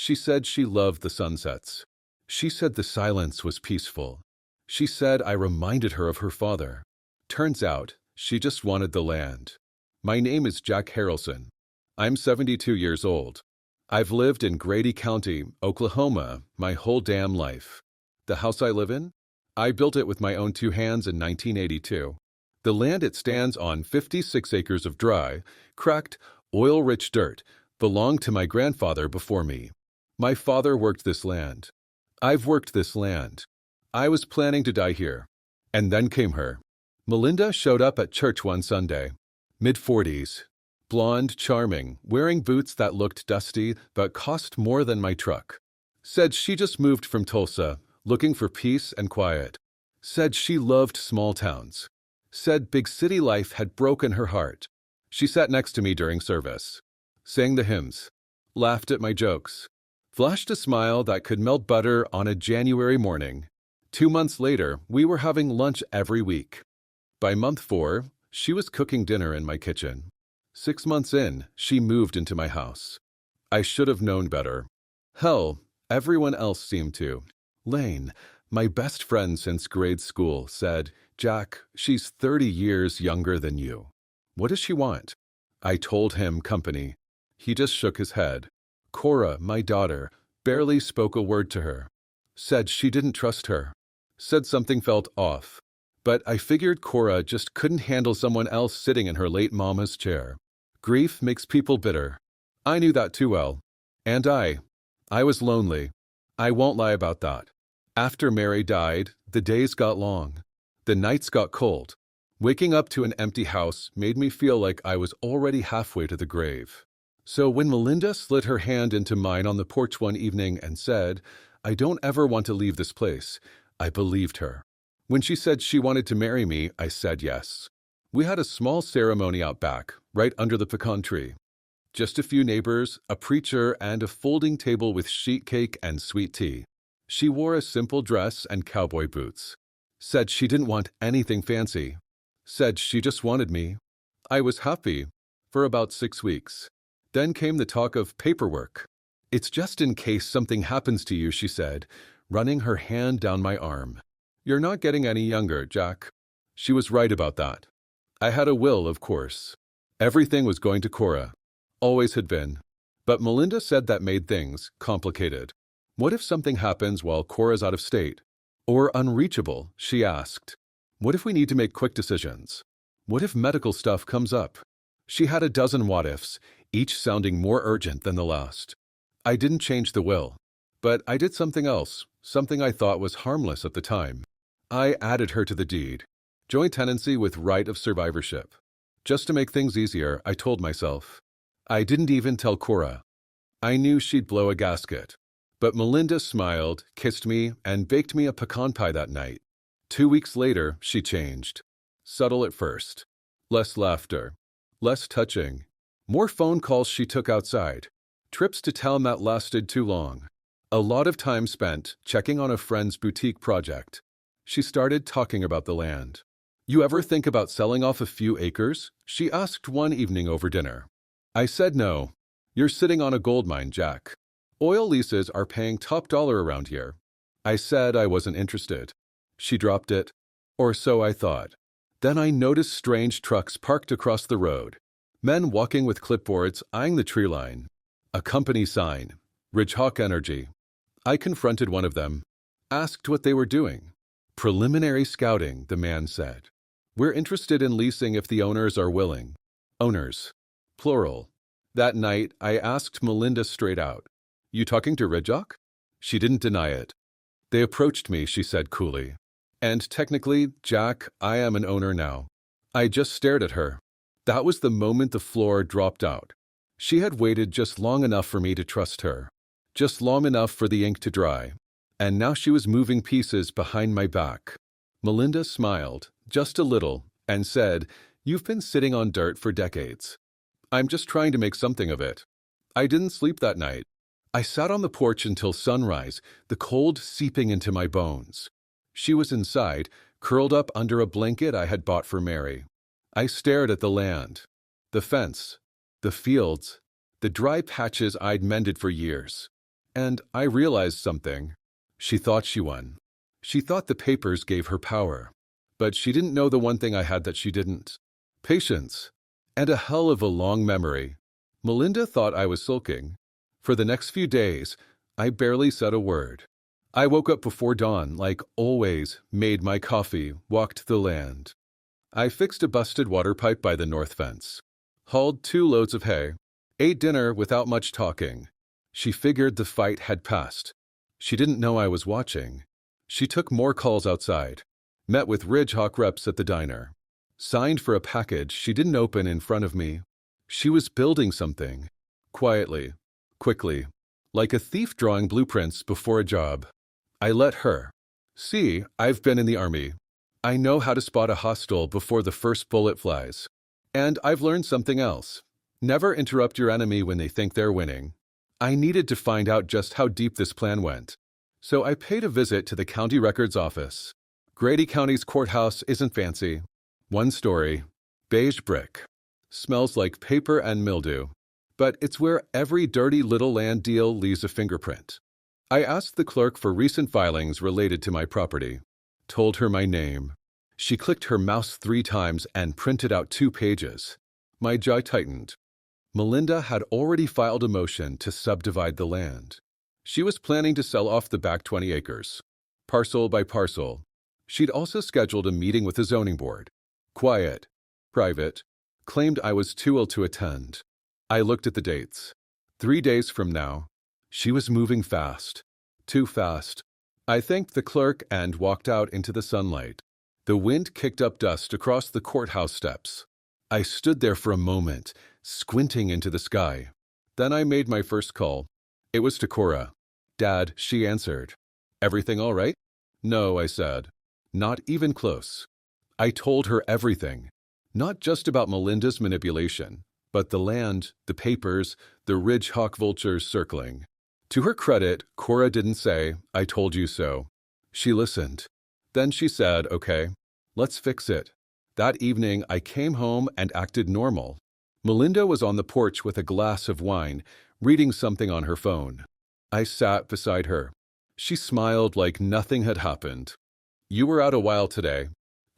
She said she loved the sunsets. She said the silence was peaceful. She said I reminded her of her father. Turns out, she just wanted the land. My name is Jack Harrelson. I'm 72 years old. I've lived in Grady County, Oklahoma, my whole damn life. The house I live in? I built it with my own two hands in 1982. The land it stands on, 56 acres of dry, cracked, oil-rich dirt, belonged to my grandfather before me. My father worked this land. I've worked this land. I was planning to die here. And then came her. Melinda showed up at church one Sunday. Mid-40s. Blonde, charming, wearing boots that looked dusty but cost more than my truck. Said she just moved from Tulsa, looking for peace and quiet. Said she loved small towns. Said big city life had broken her heart. She sat next to me during service. Sang the hymns. Laughed at my jokes. Flashed a smile that could melt butter on a January morning. 2 months later, we were having lunch every week. By month 4, she was cooking dinner in my kitchen. 6 months in, she moved into my house. I should have known better. Hell, everyone else seemed to. Lane, my best friend since grade school, said, "Jack, she's 30 years younger than you. What does she want?" I told him company. He just shook his head. Cora, my daughter, barely spoke a word to her. Said she didn't trust her. Said something felt off. But I figured Cora just couldn't handle someone else sitting in her late mama's chair. Grief makes people bitter. I knew that too well. And I was lonely. I won't lie about that. After Mary died, the days got long. The nights got cold. Waking up to an empty house made me feel like I was already halfway to the grave. So when Melinda slid her hand into mine on the porch one evening and said, "I don't ever want to leave this place," I believed her. When she said she wanted to marry me, I said yes. We had a small ceremony out back, right under the pecan tree. Just a few neighbors, a preacher, and a folding table with sheet cake and sweet tea. She wore a simple dress and cowboy boots. Said she didn't want anything fancy. Said she just wanted me. I was happy for about 6 weeks. Then came the talk of paperwork. "It's just in case something happens to you," she said, running her hand down my arm. "You're not getting any younger, Jack." She was right about that. I had a will, of course. Everything was going to Cora. Always had been. But Melinda said that made things complicated. What if something happens while Cora's out of state? Or unreachable, she asked. What if we need to make quick decisions? What if medical stuff comes up? She had a dozen what-ifs, each sounding more urgent than the last. I didn't change the will. But I did something else, something I thought was harmless at the time. I added her to the deed. Joint tenancy with right of survivorship. Just to make things easier, I told myself. I didn't even tell Cora. I knew she'd blow a gasket. But Melinda smiled, kissed me, and baked me a pecan pie that night. 2 weeks later, she changed. Subtle at first. Less laughter. Less touching. More phone calls she took outside. Trips to town that lasted too long. A lot of time spent checking on a friend's boutique project. She started talking about the land. "You ever think about selling off a few acres?" she asked one evening over dinner. I said no. "You're sitting on a gold mine, Jack. Oil leases are paying top dollar around here." I said I wasn't interested. She dropped it. Or so I thought. Then I noticed strange trucks parked across the road. Men walking with clipboards eyeing the tree line. A company sign. Ridgehawk Energy. I confronted one of them. Asked what they were doing. "Preliminary scouting," the man said. "We're interested in leasing if the owners are willing." Owners. Plural. That night, I asked Melinda straight out. "You talking to Ridgehawk?" She didn't deny it. "They approached me," she said coolly. "And technically, Jack, I am an owner now." I just stared at her. That was the moment the floor dropped out. She had waited just long enough for me to trust her. Just long enough for the ink to dry. And now she was moving pieces behind my back. Melinda smiled, just a little, and said, "You've been sitting on dirt for decades. I'm just trying to make something of it." I didn't sleep that night. I sat on the porch until sunrise, the cold seeping into my bones. She was inside, curled up under a blanket I had bought for Mary. I stared at the land, the fence, the fields, the dry patches I'd mended for years. And I realized something. She thought she won. She thought the papers gave her power. But she didn't know the one thing I had that she didn't. Patience. And a hell of a long memory. Melinda thought I was sulking. For the next few days, I barely said a word. I woke up before dawn, like always, made my coffee, walked the land. I fixed a busted water pipe by the north fence, hauled 2 loads of hay, ate dinner without much talking. She figured the fight had passed. She didn't know I was watching. She took more calls outside, met with Ridgehawk reps at the diner, signed for a package she didn't open in front of me. She was building something, quietly, quickly, like a thief drawing blueprints before a job. I let her. See, I've been in the army. I know how to spot a hostile before the first bullet flies. And I've learned something else. Never interrupt your enemy when they think they're winning. I needed to find out just how deep this plan went. So I paid a visit to the county records office. Grady County's courthouse isn't fancy. 1 story, beige brick. Smells like paper and mildew. But it's where every dirty little land deal leaves a fingerprint. I asked the clerk for recent filings related to my property. Told her my name. She clicked her mouse 3 times and printed out 2 pages. My jaw tightened. Melinda had already filed a motion to subdivide the land. She was planning to sell off the back 20 acres, parcel by parcel. She'd also scheduled a meeting with the zoning board. Quiet, private, claimed I was too ill to attend. I looked at the dates. 3 days from now. She was moving fast. Too fast. I thanked the clerk and walked out into the sunlight. The wind kicked up dust across the courthouse steps. I stood there for a moment, squinting into the sky. Then I made my first call. It was to Cora. Dad, she answered. Everything all right? No, I said. Not even close. I told her everything. Not just about Melinda's manipulation, but the land, the papers, the Ridgehawk vultures circling. To her credit, Cora didn't say, I told you so. She listened. Then she said, okay, let's fix it. That evening, I came home and acted normal. Melinda was on the porch with a glass of wine, reading something on her phone. I sat beside her. She smiled like nothing had happened. You were out a while today.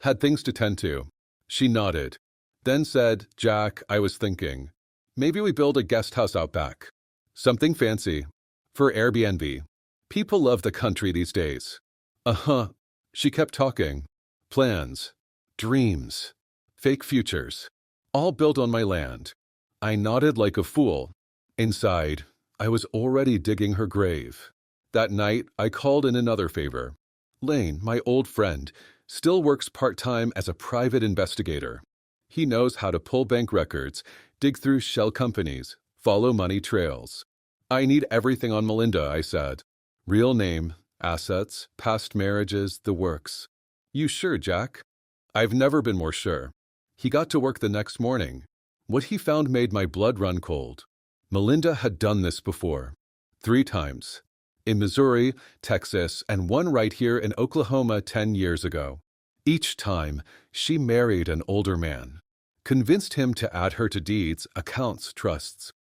Had things to tend to. She nodded. Then said, Jack, I was thinking, maybe we build a guest house out back. Something fancy. For Airbnb. People love the country these days. Uh-huh. She kept talking. Plans. Dreams. Fake futures. All built on my land. I nodded like a fool. Inside, I was already digging her grave. That night, I called in another favor. Lane, my old friend, still works part-time as a private investigator. He knows how to pull bank records, dig through shell companies, follow money trails. I need everything on Melinda, I said. Real name, assets, past marriages, the works. You sure, Jack? I've never been more sure. He got to work the next morning. What he found made my blood run cold. Melinda had done this before. 3 times. In Missouri, Texas, and one right here in Oklahoma 10 years ago. Each time, she married an older man. Convinced him to add her to deeds, accounts, trusts.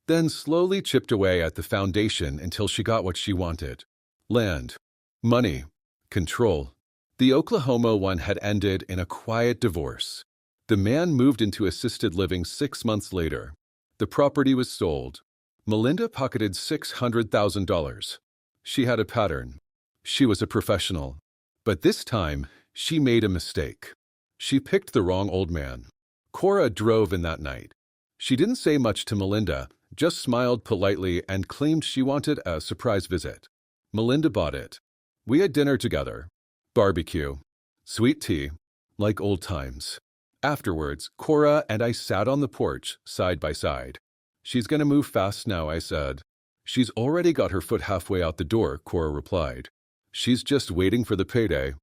Then slowly chipped away at the foundation until she got what she wanted. Land, money, control. The Oklahoma one had ended in a quiet divorce. The man moved into assisted living 6 months later. The property was sold. Melinda pocketed $600,000. She had a pattern. She was a professional. But this time, she made a mistake. She picked the wrong old man. Cora drove in that night. She didn't say much to Melinda, just smiled politely and claimed she wanted a surprise visit. Melinda bought it. We had dinner together. Barbecue. Sweet tea. Like old times. Afterwards, Cora and I sat on the porch, side by side. She's gonna move fast now, I said. She's already got her foot halfway out the door, Cora replied. She's just waiting for the payday.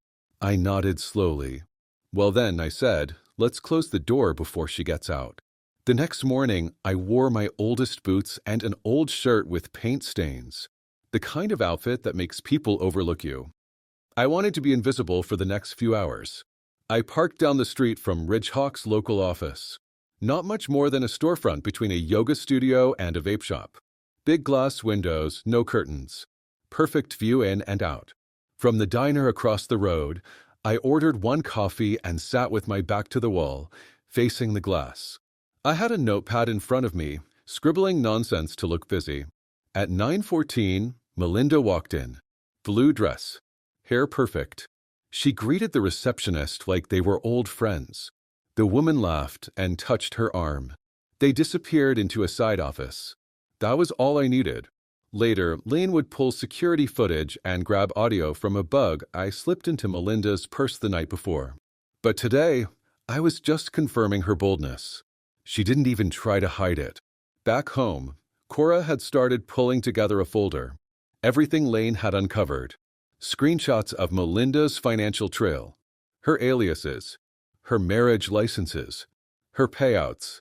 I nodded slowly. Well then, I said, let's close the door before she gets out. The next morning, I wore my oldest boots and an old shirt with paint stains. The kind of outfit that makes people overlook you. I wanted to be invisible for the next few hours. I parked down the street from Ridgehawk's local office. Not much more than a storefront between a yoga studio and a vape shop. Big glass windows, no curtains. Perfect view in and out. From the diner across the road, I ordered one coffee and sat with my back to the wall, facing the glass. I had a notepad in front of me, scribbling nonsense to look busy. At 9:14, Melinda walked in. Blue dress. Hair perfect. She greeted the receptionist like they were old friends. The woman laughed and touched her arm. They disappeared into a side office. That was all I needed. Later, Lane would pull security footage and grab audio from a bug I slipped into Melinda's purse the night before. But today, I was just confirming her boldness. She didn't even try to hide it. Back home, Cora had started pulling together a folder. Everything Lane had uncovered. Screenshots of Melinda's financial trail, her aliases, her marriage licenses, her payouts,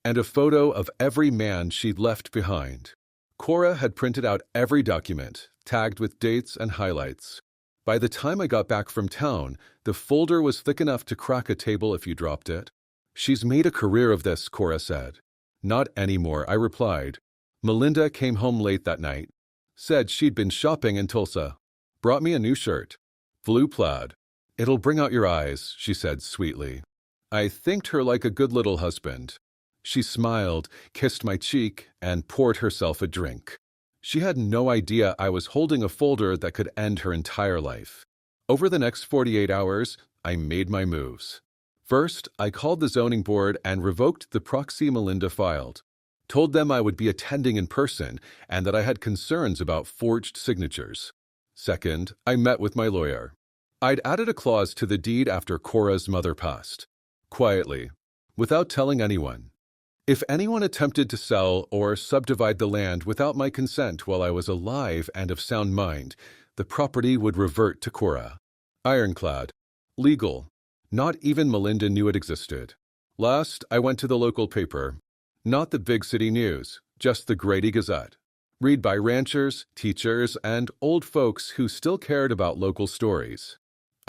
and a photo of every man she'd left behind. Cora had printed out every document, tagged with dates and highlights. By the time I got back from town, the folder was thick enough to crack a table if you dropped it. She's made a career of this, Cora said. Not anymore, I replied. Melinda came home late that night. Said she'd been shopping in Tulsa. Brought me a new shirt. Blue plaid. It'll bring out your eyes, she said sweetly. I thanked her like a good little husband. She smiled, kissed my cheek, and poured herself a drink. She had no idea I was holding a folder that could end her entire life. Over the next 48 hours, I made my moves. First, I called the zoning board and revoked the proxy Melinda filed. Told them I would be attending in person and that I had concerns about forged signatures. Second, I met with my lawyer. I'd added a clause to the deed after Cora's mother passed. Quietly, without telling anyone. If anyone attempted to sell or subdivide the land without my consent while I was alive and of sound mind, the property would revert to Cora. Ironclad. Legal. Not even Melinda knew it existed. Last, I went to the local paper. Not the big city news, just the Grady Gazette. Read by ranchers, teachers, and old folks who still cared about local stories.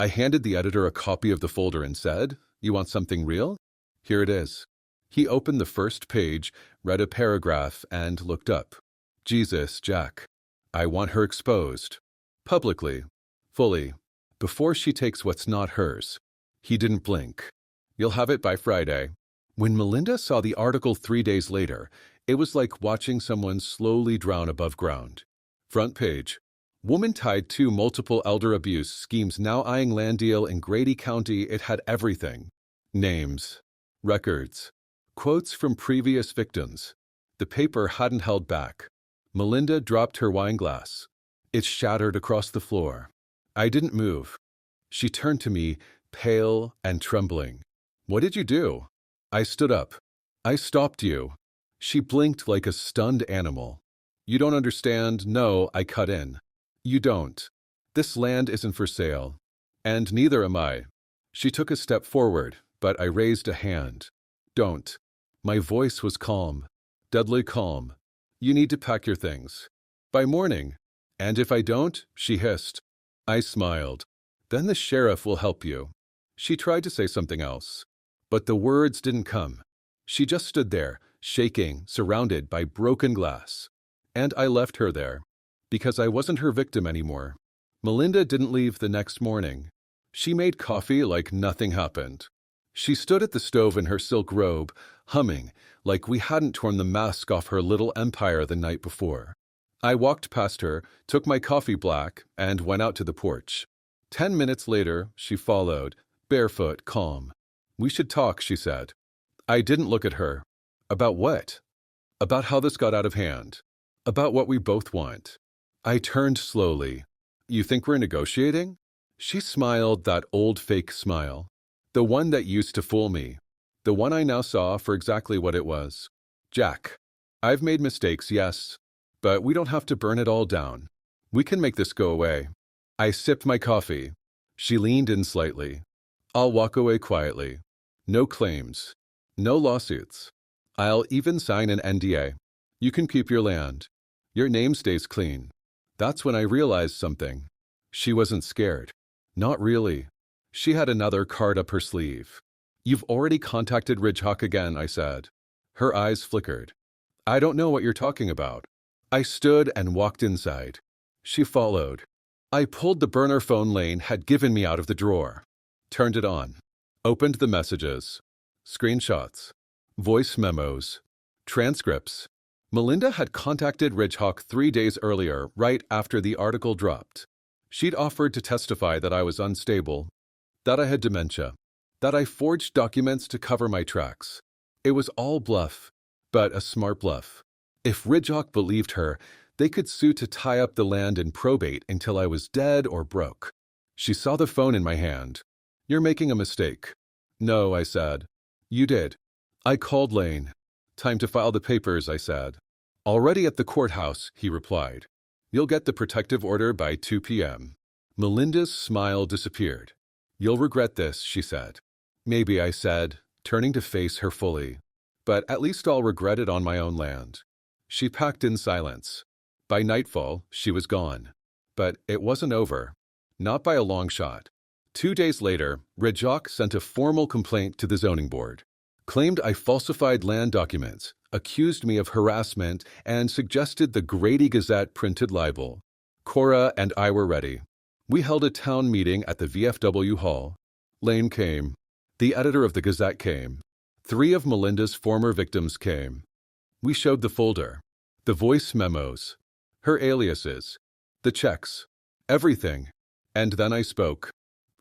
I handed the editor a copy of the folder and said, "You want something real? Here it is." He opened the first page, read a paragraph, and looked up. Jesus, Jack. I want her exposed. Publicly. Fully. Before she takes what's not hers. He didn't blink. You'll have it by Friday. When Melinda saw the article 3 days later, it was like watching someone slowly drown above ground. Front page. Woman tied to multiple elder abuse schemes now eyeing land deal in Grady County. It had everything. Names. Records. Quotes from previous victims. The paper hadn't held back. Melinda dropped her wine glass. It shattered across the floor. I didn't move. She turned to me, pale and trembling. What did you do? I stood up. I stopped you. She blinked like a stunned animal. You don't understand. No, I cut in. You don't. This land isn't for sale. And neither am I. She took a step forward, but I raised a hand. Don't. My voice was calm. Deadly calm. You need to pack your things. By morning. And if I don't, she hissed. I smiled. Then the sheriff will help you. She tried to say something else. But the words didn't come. She just stood there, shaking, surrounded by broken glass. And I left her there, because I wasn't her victim anymore. Melinda didn't leave the next morning. She made coffee like nothing happened. She stood at the stove in her silk robe, humming, like we hadn't torn the mask off her little empire the night before. I walked past her, took my coffee black, and went out to the porch. 10 minutes later, she followed, barefoot, calm. We should talk, she said. I didn't look at her. About what? About how this got out of hand. About what we both want. I turned slowly. You think we're negotiating? She smiled that old fake smile. The one that used to fool me. The one I now saw for exactly what it was. Jack, I've made mistakes, yes. But we don't have to burn it all down. We can make this go away. I sipped my coffee. She leaned in slightly. I'll walk away quietly. No claims. No lawsuits. I'll even sign an NDA. You can keep your land. Your name stays clean. That's when I realized something. She wasn't scared. Not really. She had another card up her sleeve. You've already contacted Ridgehawk again, I said. Her eyes flickered. I don't know what you're talking about. I stood and walked inside. She followed. I pulled the burner phone Lane had given me out of the drawer, turned it on, opened the messages, screenshots, voice memos, transcripts. Melinda had contacted Ridgehawk 3 days earlier, right after the article dropped. She'd offered to testify that I was unstable, that I had dementia, that I forged documents to cover my tracks. It was all bluff, but a smart bluff. If Ridgehawk believed her, they could sue to tie up the land in probate until I was dead or broke. She saw the phone in my hand. "You're making a mistake." "No," I said. "You did." I called Lane. "Time to file the papers," I said. "Already at the courthouse," he replied. "You'll get the protective order by 2 p.m. Melinda's smile disappeared. "You'll regret this," she said. "Maybe," I said, turning to face her fully. "But at least I'll regret it on my own land." She packed in silence. By nightfall, she was gone. But it wasn't over. Not by a long shot. 2 days later, Ridgehawk sent a formal complaint to the zoning board. Claimed I falsified land documents, accused me of harassment, and suggested the Grady Gazette printed libel. Cora and I were ready. We held a town meeting at the VFW hall. Lane came. The editor of the Gazette came. 3 of Melinda's former victims came. We showed the folder, the voice memos, her aliases, the checks, everything. And then I spoke.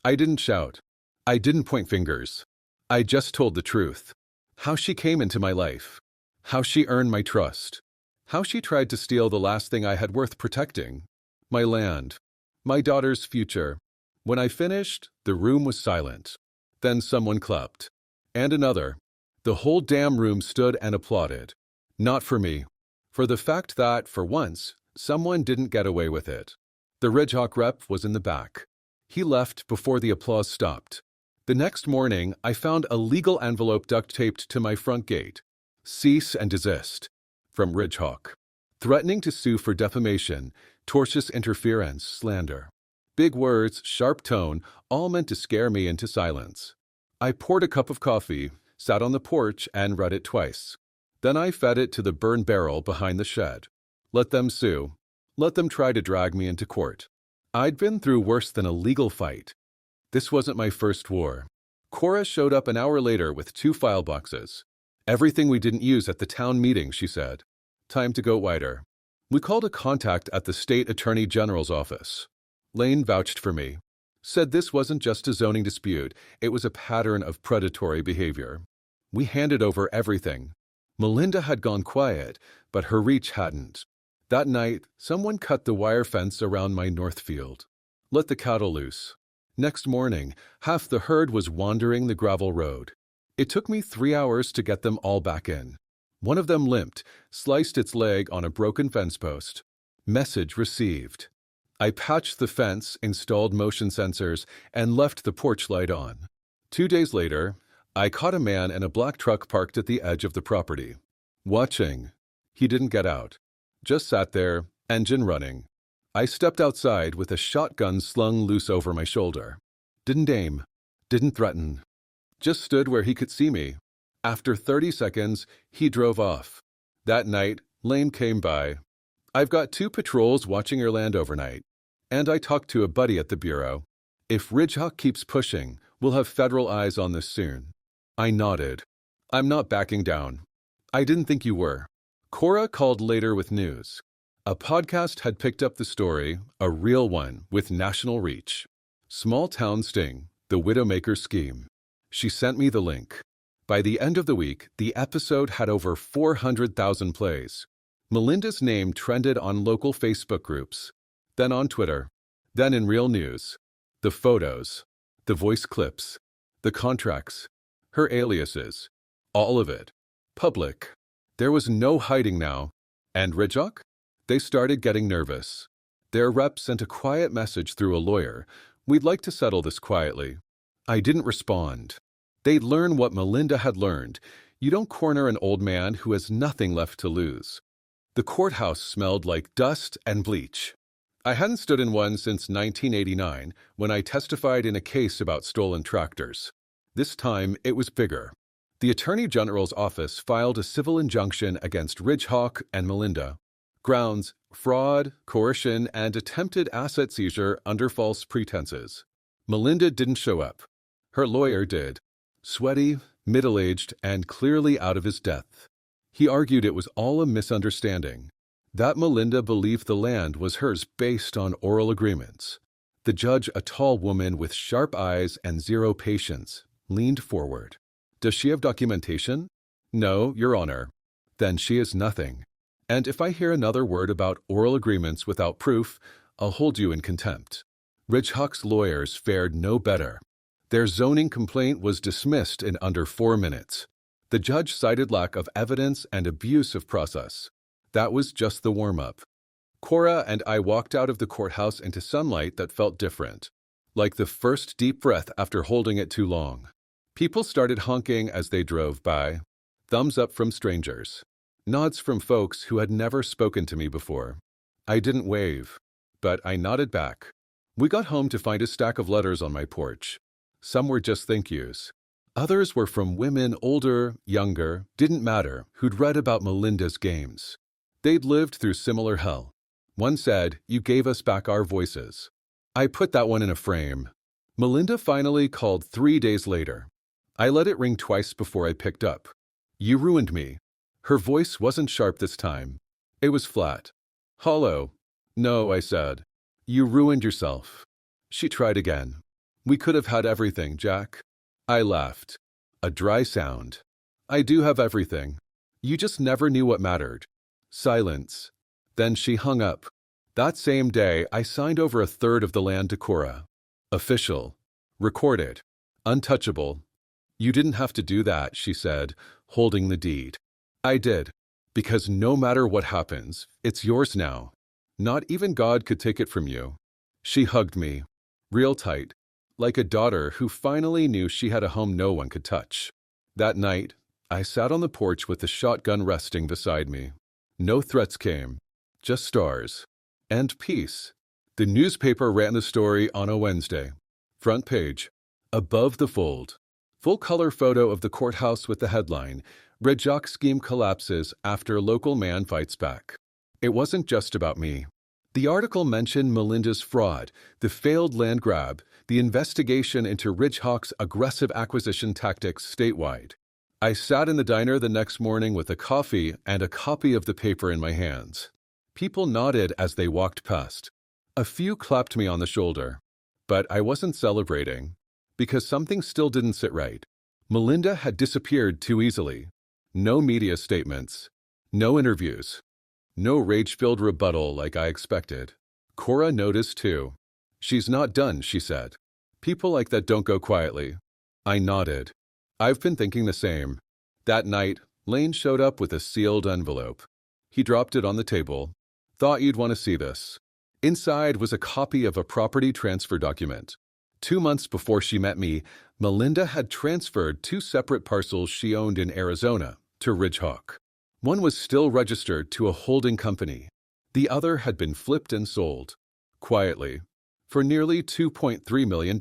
I didn't shout. I didn't point fingers. I just told the truth. How she came into my life. How she earned my trust. How she tried to steal the last thing I had worth protecting. My land. My daughter's future. When I finished, the room was silent. Then someone clapped. And another. The whole damn room stood and applauded. Not for me. For the fact that, for once, someone didn't get away with it. The Ridgehawk rep was in the back. He left before the applause stopped. The next morning, I found a legal envelope duct-taped to my front gate. Cease and desist. From Ridgehawk. Threatening to sue for defamation, tortious interference, slander. Big words, sharp tone, all meant to scare me into silence. I poured a cup of coffee, sat on the porch, and read it twice. Then I fed it to the burn barrel behind the shed. Let them sue. Let them try to drag me into court. I'd been through worse than a legal fight. This wasn't my first war. Cora showed up an hour later with 2 file boxes. "Everything we didn't use at the town meeting," she said. "Time to go wider." We called a contact at the state attorney general's office. Lane vouched for me. Said this wasn't just a zoning dispute, it was a pattern of predatory behavior. We handed over everything. Melinda had gone quiet, but her reach hadn't. That night, someone cut the wire fence around my north field. Let the cattle loose. Next morning, half the herd was wandering the gravel road. It took me 3 hours to get them all back in. One of them limped, sliced its leg on a broken fence post. Message received. I patched the fence, installed motion sensors, and left the porch light on. 2 days later, I caught a man in a black truck parked at the edge of the property. Watching. He didn't get out. Just sat there, engine running. I stepped outside with a shotgun slung loose over my shoulder. Didn't aim. Didn't threaten. Just stood where he could see me. After 30 seconds, he drove off. That night, Lane came by. "I've got 2 patrols watching your land overnight." And I talked to a buddy at the bureau. "If Ridgehawk keeps pushing, we'll have federal eyes on this soon." I nodded. "I'm not backing down." "I didn't think you were." Cora called later with news. A podcast had picked up the story, a real one, with national reach. Small Town Sting, the Widowmaker Scheme. She sent me the link. By the end of the week, the episode had over 400,000 plays. Melinda's name trended on local Facebook groups, then on Twitter, then in real news. The photos, the voice clips, the contracts, her aliases, all of it. Public. There was no hiding now. And Ridgehawk? They started getting nervous. Their rep sent a quiet message through a lawyer. "We'd like to settle this quietly." I didn't respond. They'd learn what Melinda had learned. You don't corner an old man who has nothing left to lose. The courthouse smelled like dust and bleach. I hadn't stood in one since 1989, when I testified in a case about stolen tractors. This time, it was bigger. The Attorney General's office filed a civil injunction against Ridgehawk and Melinda. Grounds: fraud, coercion, and attempted asset seizure under false pretenses. Melinda didn't show up. Her lawyer did. Sweaty, middle-aged, and clearly out of his depth. He argued it was all a misunderstanding, that Melinda believed the land was hers based on oral agreements. The judge, a tall woman with sharp eyes and zero patience, leaned forward. Does she have documentation? No, Your Honor. Then she is nothing. And if I hear another word about oral agreements without proof, I'll hold you in contempt. Ridgehawk's lawyers fared no better. Their zoning complaint was dismissed in under 4 minutes. The judge cited lack of evidence and abuse of process. That was just the warm-up. Cora and I walked out of the courthouse into sunlight that felt different, like the first deep breath after holding it too long. People started honking as they drove by. Thumbs up from strangers. Nods from folks who had never spoken to me before. I didn't wave, but I nodded back. We got home to find a stack of letters on my porch. Some were just thank yous. Others were from women older, younger, didn't matter, who'd read about Melinda's games. They'd lived through similar hell. One said, "You gave us back our voices." I put that one in a frame. Melinda finally called 3 days later. I let it ring twice before I picked up. "You ruined me." Her voice wasn't sharp this time. It was flat. Hollow. "No," I said. "You ruined yourself." She tried again. "We could have had everything, Jack." I laughed. A dry sound. "I do have everything. You just never knew what mattered." Silence. Then she hung up. That same day, I signed over 1/3 of the land to Cora. Official. Recorded. Untouchable. "You didn't have to do that," she said, holding the deed. I did. Because no matter what happens, it's yours now. Not even God could take it from you. She hugged me. Real tight. Like a daughter who finally knew she had a home no one could touch. That night, I sat on the porch with the shotgun resting beside me. No threats came. Just stars. And peace. The newspaper ran the story on a Wednesday. Front page. Above the fold. Full-color photo of the courthouse with the headline, "Ridgehawk scheme collapses after local man fights back." It wasn't just about me. The article mentioned Melinda's fraud, the failed land grab, the investigation into Ridgehawk's aggressive acquisition tactics statewide. I sat in the diner the next morning with a coffee and a copy of the paper in my hands. People nodded as they walked past. A few clapped me on the shoulder. But I wasn't celebrating, because something still didn't sit right. Melinda had disappeared too easily. No media statements. No interviews. No rage-filled rebuttal like I expected. Cora noticed too. "She's not done," she said. "People like that don't go quietly." I nodded. I've been thinking the same. That night, Lane showed up with a sealed envelope. He dropped it on the table. "Thought you'd want to see this." Inside was a copy of a property transfer document. 2 months before she met me, Melinda had transferred 2 separate parcels she owned in Arizona to Ridgehawk. One was still registered to a holding company. The other had been flipped and sold, quietly, for nearly $2.3 million.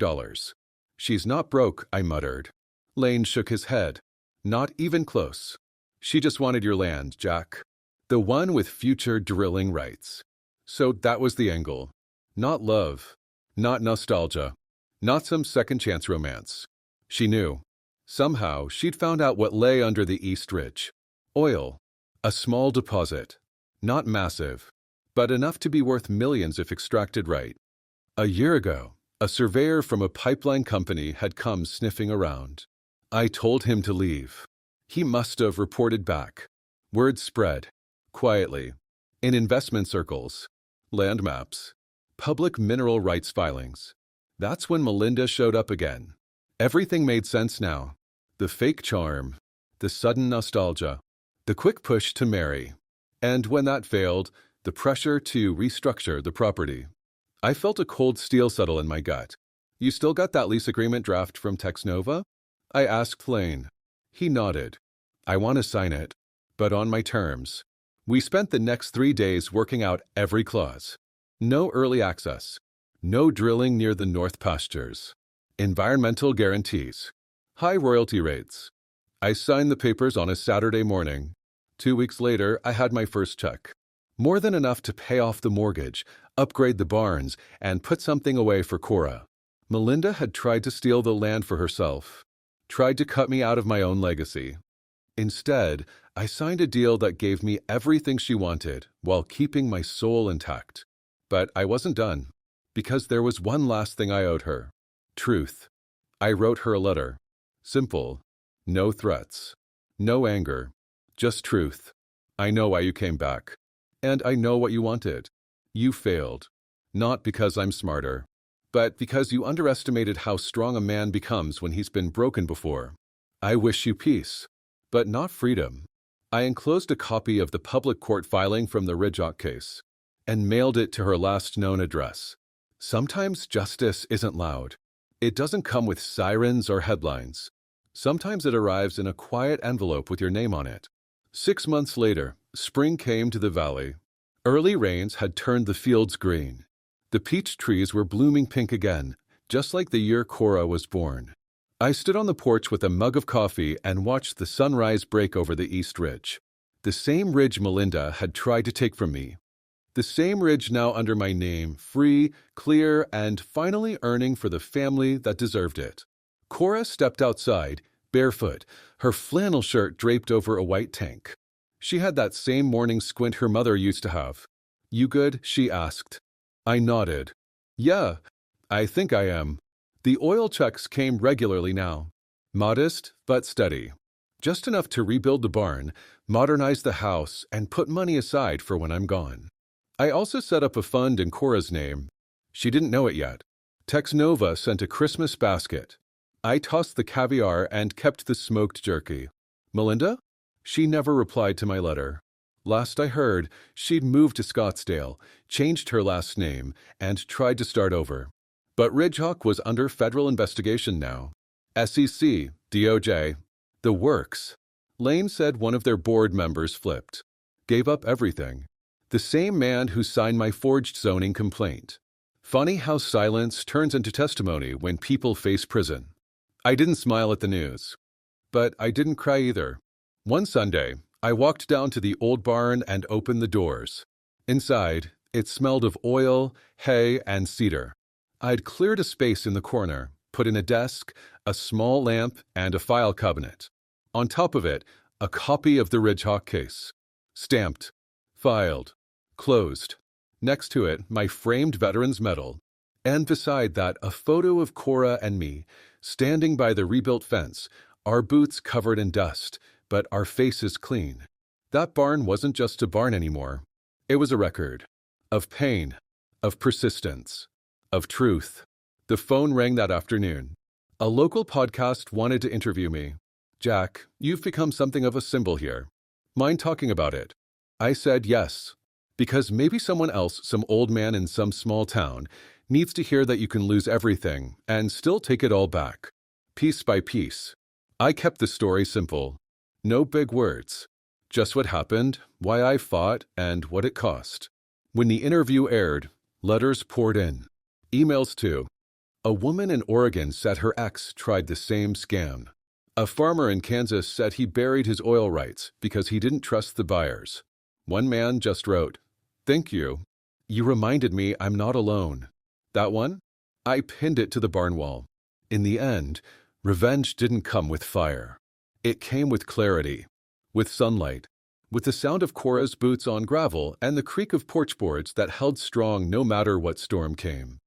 "She's not broke," I muttered. Lane shook his head. "Not even close. She just wanted your land, Jack. The one with future drilling rights." So that was the angle. Not love. Not nostalgia. Not some second-chance romance. She knew. Somehow, she'd found out what lay under the East Ridge. Oil. A small deposit. Not massive, but enough to be worth millions if extracted right. A year ago, a surveyor from a pipeline company had come sniffing around. I told him to leave. He must have reported back. Word spread. Quietly. In investment circles. Land maps. Public mineral rights filings. That's when Melinda showed up again. Everything made sense now. The fake charm. The sudden nostalgia. The quick push to marry. And when that failed, the pressure to restructure the property. I felt a cold steel settle in my gut. "You still got that lease agreement draft from Texnova?" I asked Lane. He nodded. "I want to sign it, but on my terms." We spent the next 3 days working out every clause. No early access. No drilling near the north pastures. Environmental guarantees. High royalty rates. I signed the papers on a Saturday morning. 2 weeks later, I had my first check. More than enough to pay off the mortgage, upgrade the barns, and put something away for Cora. Melinda had tried to steal the land for herself, tried to cut me out of my own legacy. Instead, I signed a deal that gave me everything she wanted while keeping my soul intact. But I wasn't done, because there was one last thing I owed her. Truth. I wrote her a letter. Simple. No threats. No anger. Just truth. I know why you came back. And I know what you wanted. You failed. Not because I'm smarter, but because you underestimated how strong a man becomes when he's been broken before. I wish you peace, but not freedom. I enclosed a copy of the public court filing from the Ridgeock case and mailed it to her last known address. Sometimes justice isn't loud. It doesn't come with sirens or headlines. Sometimes it arrives in a quiet envelope with your name on it. 6 months later, spring came to the valley. Early rains had turned the fields green. The peach trees were blooming pink again, just like the year Cora was born. I stood on the porch with a mug of coffee and watched the sunrise break over the East Ridge. The same ridge Melinda had tried to take from me. The same ridge now under my name, free, clear, and finally earning for the family that deserved it. Cora stepped outside, barefoot, her flannel shirt draped over a white tank. She had that same morning squint her mother used to have. "You good?" she asked. I nodded. "Yeah, I think I am." The oil checks came regularly now. Modest, but steady. Just enough to rebuild the barn, modernize the house, and put money aside for when I'm gone. I also set up a fund in Cora's name. She didn't know it yet. Tex Nova sent a Christmas basket. I tossed the caviar and kept the smoked jerky. Melinda? She never replied to my letter. Last I heard, she'd moved to Scottsdale, changed her last name, and tried to start over. But Ridgeock was under federal investigation now. SEC, DOJ, the works. Lane said one of their board members flipped. Gave up everything. The same man who signed my forged zoning complaint. Funny how silence turns into testimony when people face prison. I didn't smile at the news. But I didn't cry either. One Sunday, I walked down to the old barn and opened the doors. Inside, it smelled of oil, hay, and cedar. I'd cleared a space in the corner, put in a desk, a small lamp, and a file cabinet. On top of it, a copy of the Ridgeock case. Stamped. Filed. Closed. Next to it, my framed veteran's medal. And beside that, a photo of Cora and me, standing by the rebuilt fence, our boots covered in dust, but our faces clean. That barn wasn't just a barn anymore. It was a record. Of pain. Of persistence. Of truth. The phone rang that afternoon. A local podcast wanted to interview me. "Jack, you've become something of a symbol here. Mind talking about it?" I said yes, because maybe someone else, some old man in some small town, needs to hear that you can lose everything and still take it all back, piece by piece. I kept the story simple. No big words. Just what happened, why I fought, and what it cost. When the interview aired, letters poured in. Emails too. A woman in Oregon said her ex tried the same scam. A farmer in Kansas said he buried his oil rights because he didn't trust the buyers. One man just wrote, "Thank you. You reminded me I'm not alone." That one? I pinned it to the barn wall. In the end, revenge didn't come with fire. It came with clarity, with sunlight, with the sound of Cora's boots on gravel and the creak of porch boards that held strong no matter what storm came.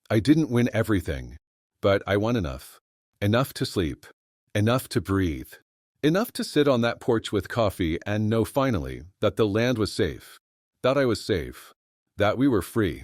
I didn't win everything, but I won enough. Enough to sleep. Enough to breathe. Enough to sit on that porch with coffee and know finally that the land was safe, that I was safe, that we were free.